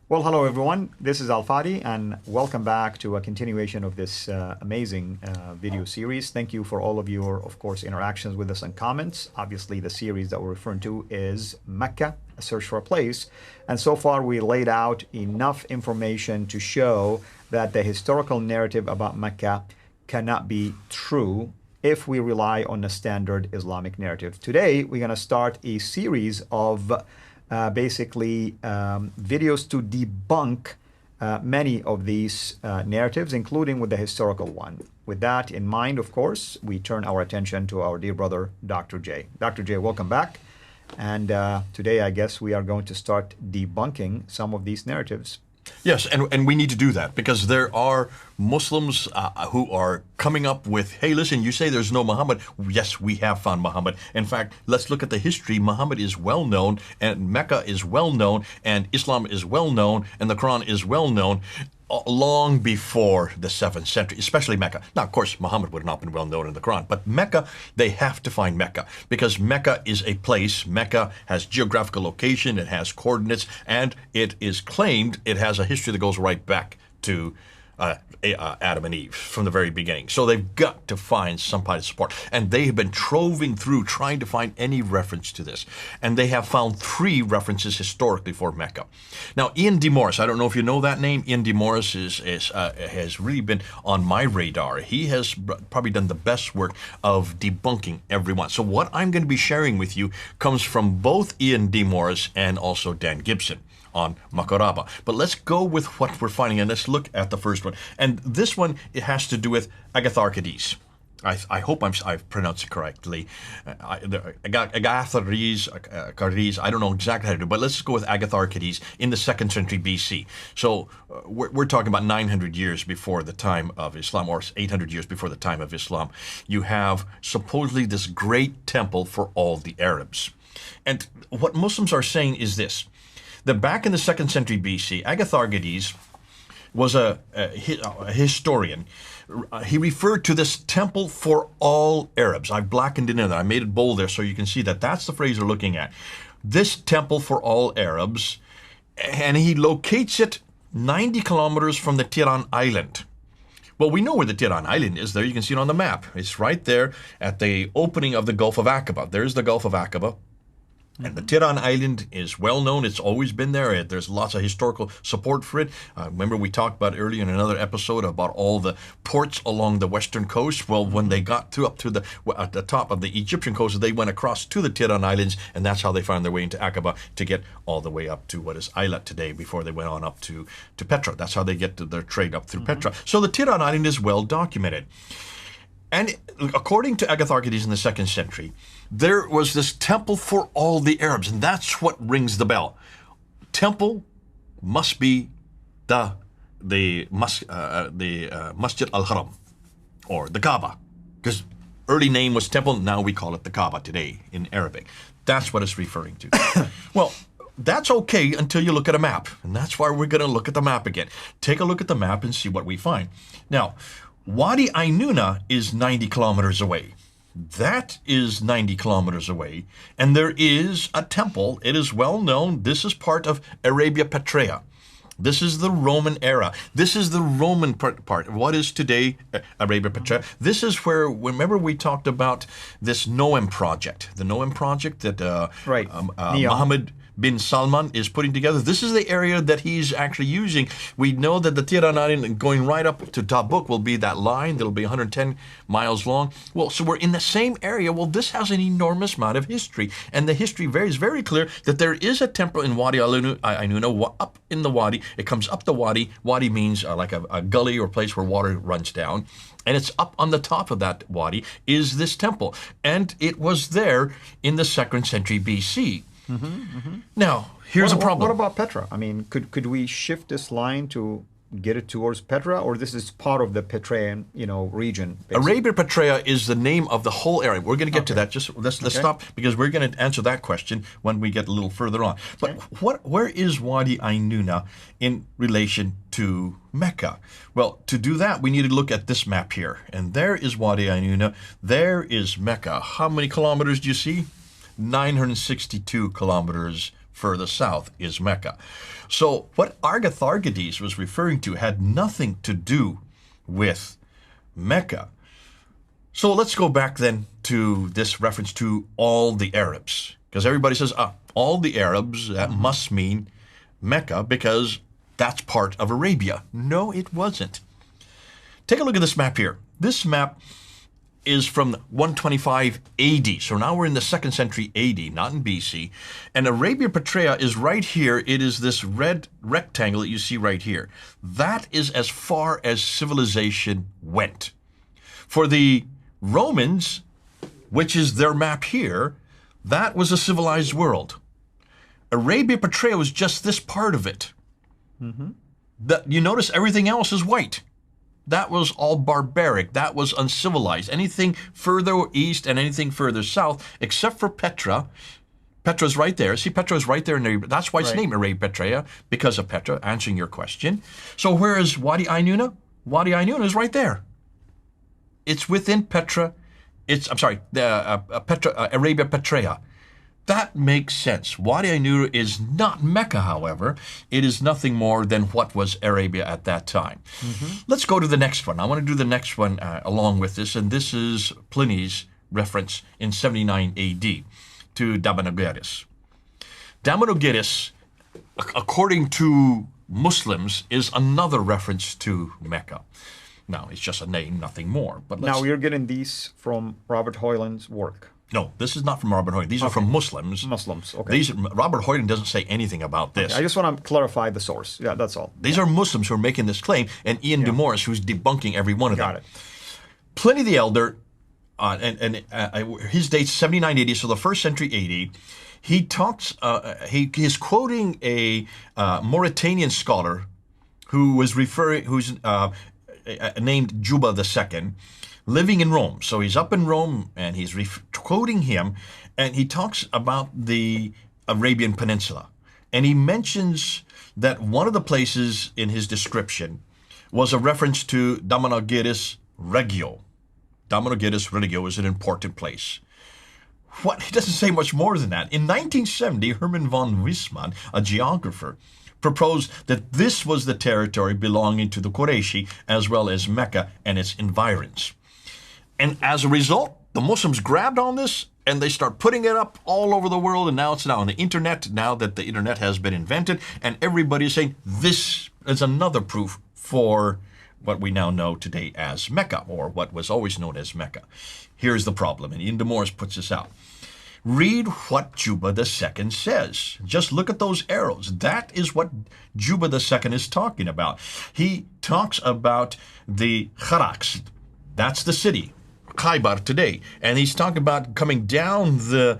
Well, hello everyone. This is Al Fadi, and welcome back to a continuation of this amazing video series. Thank you for all of your, of course, interactions with us and comments. Obviously, the series that we're referring to is Mecca, a search for a place. And so far, we laid out enough information to show that the historical narrative about Mecca cannot be true if we rely on the standard Islamic narrative. Today, we're going to start a series of videos to debunk many of these narratives, including with the historical one. With that in mind, of course, we turn our attention to our dear brother, Dr. J. Dr. J, welcome back. And today, I guess we are going to start debunking some of these narratives. Yes, and we need to do that because there are Muslims who are coming up with, hey, listen, you say there's no Muhammad. Yes, we have found Muhammad. In fact, let's look at the history. Muhammad is well known, and Mecca is well known, and Islam is well known, and the Quran is well known long before the 7th century, especially Mecca. Now, of course, Muhammad would have not been well known in the Quran, but Mecca, they have to find Mecca because Mecca is a place. Mecca has geographical location, it has coordinates, and it is claimed it has a history that goes right back to Adam and Eve from the very beginning. So they've got to find some kind of support. And they have been troving through trying to find any reference to this. And they have found 3 references historically for Mecca. Now, Ian D. Morris, I don't know if you know that name. Ian D. Morris has really been on my radar. He has probably done the best work of debunking everyone. So what I'm going to be sharing with you comes from both Ian D. Morris and also Dan Gibson on Makaraba. But let's go with what we're finding, and let's look at the first one. And this one, it has to do with Agatharchides. I hope I've pronounced it correctly. Agatharchides, I don't know exactly how to do it, but let's go with Agatharchides in the 2nd century BC. So we're talking about 900 years before the time of Islam, or 800 years before the time of Islam. You have supposedly this great temple for all the Arabs. And what Muslims are saying is this: that back in the 2nd century BC, Agatharchides was a historian. He referred to this temple for all Arabs. I've blackened it in there. I made it bold there so you can see that that's the phrase we're looking at. This temple for all Arabs, and he locates it 90 kilometers from the Tiran Island. Well, we know where the Tiran Island is there. You can see it on the map. It's right there at the opening of the Gulf of Aqaba. There's the Gulf of Aqaba. And the Tiran Island is well known. It's always been there. There's lots of historical support for it. Remember we talked about earlier in another episode about all the ports along the western coast. Well, when they got up to at the top of the Egyptian coast, they went across to the Tiran Islands, and that's how they found their way into Aqaba to get all the way up to what is Eilat today before they went on up to Petra. That's how they get to their trade up through Petra. So the Tiran Island is well documented. And according to Agatharchides in the 2nd century, there was this temple for all the Arabs, and that's what rings the bell. Temple must be the Masjid al-Haram, or the Kaaba, because early name was temple, now we call it the Kaaba today in Arabic. That's what it's referring to. Well, that's okay until you look at a map, and that's why we're going to look at the map again. Take a look at the map and see what we find. Now, Wadi Ainuna is 90 kilometers away. That is 90 kilometers away. And there is a temple. It is well known. This is part of Arabia Petraea. This is the Roman era. This is the Roman part. What is today Arabia Petraea? This is where, remember we talked about this Noam project. The Noam project that Mohammed bin Salman is putting together. This is the area that he's actually using. We know that the Tiran Island going right up to Tabuk will be that line that'll be 110 miles long. Well, so we're in the same area. Well, this has an enormous amount of history. And the history is very clear that there is a temple in Wadi Ainuna up in the wadi. It comes up the wadi. Wadi means like a gully or place where water runs down. And it's up on the top of that wadi is this temple. And it was there in the 2nd century BC. Now, here's a problem. What about Petra? I mean, could we shift this line to get it towards Petra, or this is part of the Petraean, region? Basically? Arabia Petraea is the name of the whole area. We're going to get to that. Just let's stop because we're going to answer that question when we get a little further on. But where is Wadi Ainuna in relation to Mecca? Well, to do that, we need to look at this map here, and there is Wadi Ainuna. There is Mecca. How many kilometers do you see? 962 kilometers further south is Mecca. So what Argathargades was referring to had nothing to do with Mecca. So let's go back then to this reference to all the Arabs. Because everybody says, all the Arabs, that must mean Mecca because that's part of Arabia. No, it wasn't. Take a look at this map here. This map is from 125 AD. So now we're in the 2nd century AD, not in BC. And Arabia Petraea is right here. It is this red rectangle that you see right here. That is as far as civilization went. For the Romans, which is their map here, that was a civilized world. Arabia Petraea was just this part of it. You notice everything else is white. That was all barbaric. That was uncivilized. Anything further east and anything further south, except for Petra. Petra's right there. See, Petra is right there in Arabia. That's why it's named Arabia Petraea, because of Petra, answering your question. So where is Wadi Ainuna? Wadi Ainuna is right there. It's within Petra. Arabia Petraea. That makes sense. Wadi Ainur is not Mecca, however. It is nothing more than what was Arabia at that time. Let's go to the next one. I want to do the next one along with this, and this is Pliny's reference in 79 AD to Damanogeris. Damanogeris, according to Muslims, is another reference to Mecca. Now, it's just a name, nothing more. But now you're getting these from Robert Hoyland's work. No, this is not from Robert Hoyland. These are from Muslims. Okay. Robert Hoyland doesn't say anything about this. Okay. I just want to clarify the source. Yeah, that's all. These are Muslims who are making this claim, and Ian de Moris who's debunking every one of them. Got it. Pliny the Elder, his date's 79 AD, so the 1st century AD. He talks. He's quoting a Mauritanian scholar who's named Juba II. Living in Rome. So he's up in Rome and he's quoting him, and he talks about the Arabian Peninsula. And he mentions that one of the places in his description was a reference to Damanogeris Regio. Damanogeris Regio is an important place. He doesn't say much more than that. In 1970, Herman von Wissmann, a geographer, proposed that this was the territory belonging to the Qurayshi as well as Mecca and its environs. And as a result, the Muslims grabbed on this and they start putting it up all over the world. And now it's on the internet, now that the internet has been invented. And everybody is saying this is another proof for what we now know today as Mecca, or what was always known as Mecca. Here's the problem, and Ian de Moris puts this out. Read what Juba II says. Just look at those arrows. That is what Juba II is talking about. He talks about the Kharaks. That's the city. Khaybar today, and he's talking about coming down the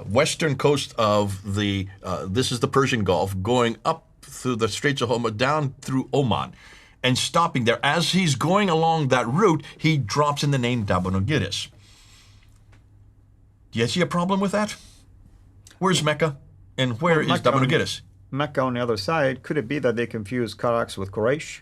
western coast of this is the Persian Gulf, going up through the Straits of Hormuz, down through Oman, and stopping there. As he's going along that route, he drops in the name Damanogeris. Do you see a problem with that? Where's Mecca, and where is Damanogeris? Mecca on the other side. Could it be that they confused Kharaks with Quraysh?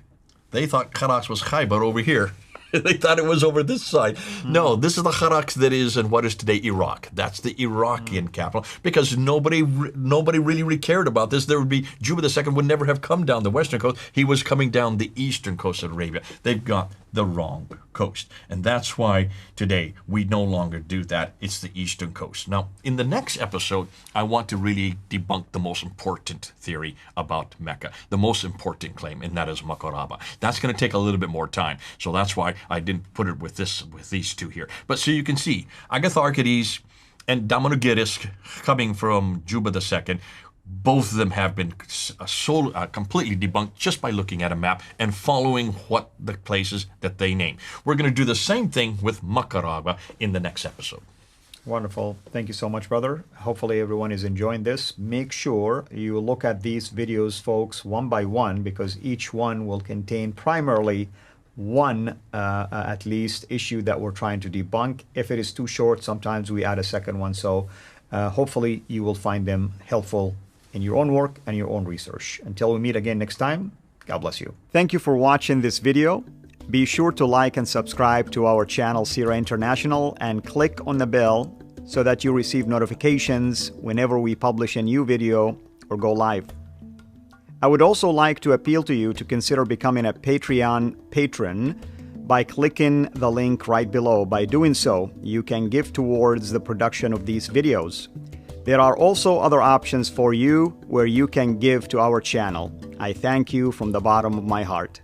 They thought Kharaks was Khaybar over here. They thought it was over this side. No, this is the Kharaks that is in what is today Iraq. That's the Iraqian capital, because nobody really cared about this. There would be Juba II would never have come down the western coast. He was coming down the eastern coast of Arabia. They've got the wrong coast, and that's why today we no longer do that. It's the eastern coast. Now, in the next episode, I want to really debunk the most important theory about Mecca, the most important claim, and that is Makaraba. That's going to take a little bit more time, so that's why I didn't put it with these two here. But so you can see, Agatharchides and Damanogeris, coming from Juba II, both of them have been completely debunked just by looking at a map and following what the places that they name. We're going to do the same thing with Makaraba in the next episode. Wonderful. Thank you so much, brother. Hopefully everyone is enjoying this. Make sure you look at these videos, folks, one by one, because each one will contain primarily one at least issue that we're trying to debunk. If it is too short, sometimes we add a second one. So hopefully you will find them helpful in your own work and your own research. Until we meet again next time, God bless you. Thank you for watching this video. Be sure to like and subscribe to our channel CIRA International, and click on the bell so that you receive notifications whenever we publish a new video or go live. I would also like to appeal to you to consider becoming a Patreon patron by clicking the link right below. By doing so, you can give towards the production of these videos. There are also other options for you where you can give to our channel. I thank you from the bottom of my heart.